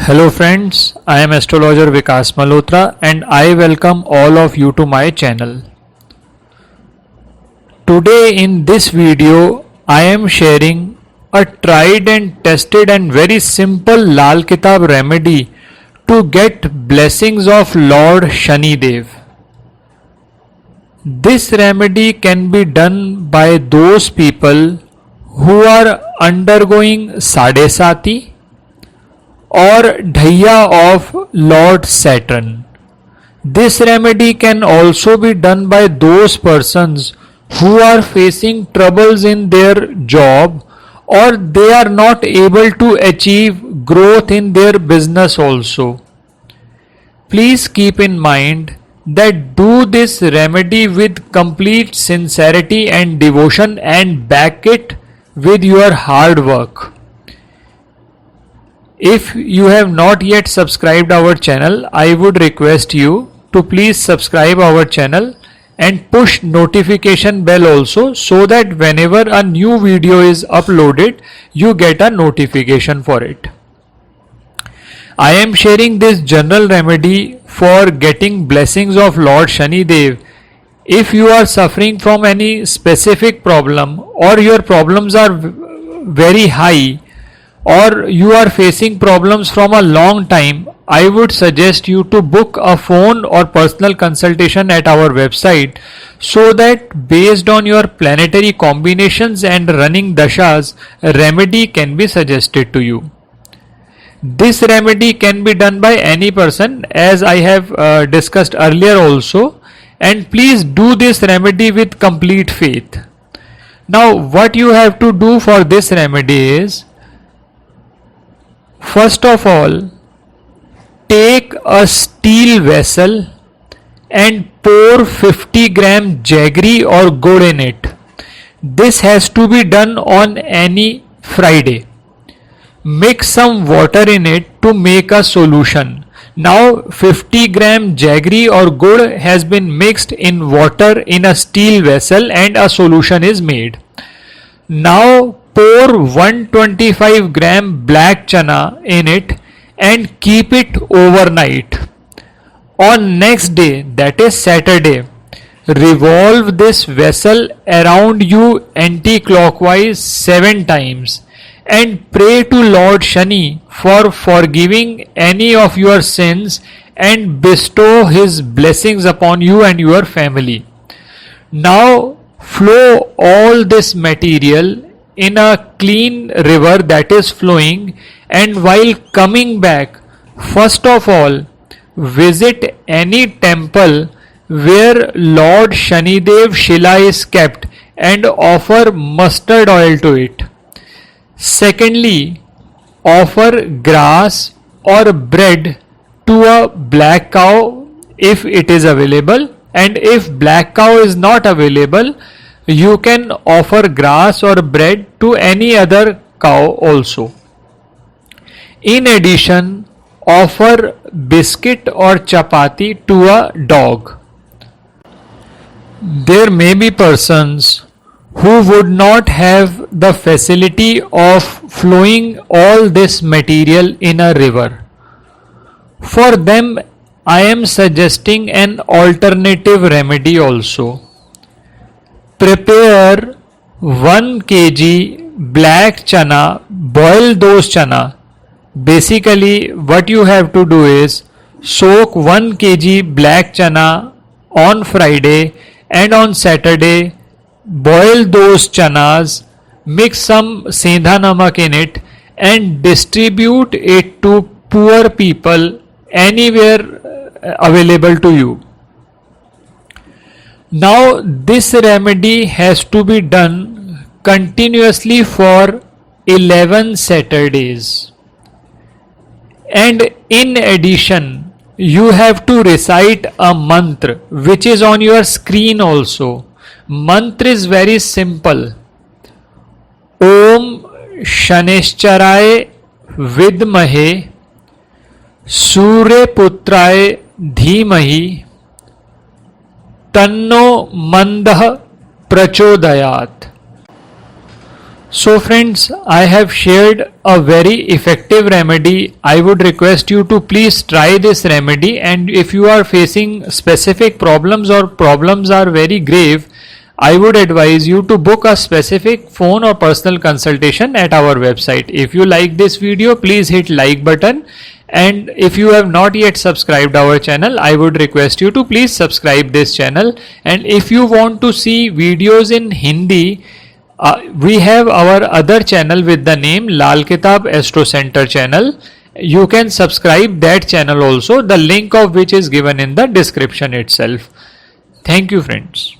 Hello friends, I am astrologer Vikas Malhotra and I welcome all of you to my channel. Today in this video, I am sharing a tried and tested and very simple Lal Kitab remedy to get blessings of Lord Shani Dev. This remedy can be done by those people who are undergoing Sadesati or Dhaiya of Lord Saturn. This remedy can also be done by those persons who are facing troubles in their job or they are not able to achieve growth in their business also. Please keep in mind that do this remedy with complete sincerity and devotion and back it with your hard work. If you have not yet subscribed our channel, I would request you to please subscribe our channel and push notification bell also so that whenever a new video is uploaded, you get a notification for it. I am sharing this general remedy for getting blessings of Lord Shani Dev. If you are suffering from any specific problem or your problems are very high, or you are facing problems from a long time, I would suggest you to book a phone or personal consultation at our website so that based on your planetary combinations and running dashas, a remedy can be suggested to you. This remedy can be done by any person as I have discussed earlier also, and please do this remedy with complete faith. Now what you have to do for this remedy is, first of all, take a steel vessel and pour 50 gram jaggery or gur in it. This has to be done on any Friday. Mix some water in it to make a solution. Now 50 gram jaggery or gur has been mixed in water in a steel vessel and a solution is made. Now pour 125 gram black chana in it and keep it overnight. On next day, that is Saturday, revolve this vessel around you anti-clockwise 7 times and pray to Lord Shani for forgiving any of your sins and bestow his blessings upon you and your family. Now flow all this material in a clean river that is flowing, and while coming back, first of all, visit any temple where Lord Shanidev Shila is kept and offer mustard oil to it. Secondly, offer grass or bread to a black cow if it is available, and if black cow is not available, you can offer grass or bread to any other cow also. In addition, offer biscuit or chapati to a dog. There may be persons who would not have the facility of flowing all this material in a river. For them, I am suggesting an alternative remedy also. Prepare 1 kg black chana, boil those chana. Basically what you have to do is soak 1 kg black chana on Friday and on Saturday boil those chanas, mix some sendha namak in it and distribute it to poor people anywhere available to you. Now this remedy has to be done continuously for 11 Saturdays, and in addition you have to recite a mantra which is on your screen also. Mantra is very simple. Om Shanishcharaye Vidmahe Surya Putraye Dhimahi Tanno Mandah Prachodayat. So friends, I have shared a very effective remedy. I would request you to please try this remedy, and if you are facing specific problems or problems are very grave, I would advise you to book a specific phone or personal consultation at our website. If you like this video, please hit like button, and if you have not yet subscribed our channel, I would request you to please subscribe this channel. And if you want to see videos in Hindi, we have our other channel with the name Lal Kitab Astro Center channel. You can subscribe that channel also, the link of which is given in the description itself. Thank you friends.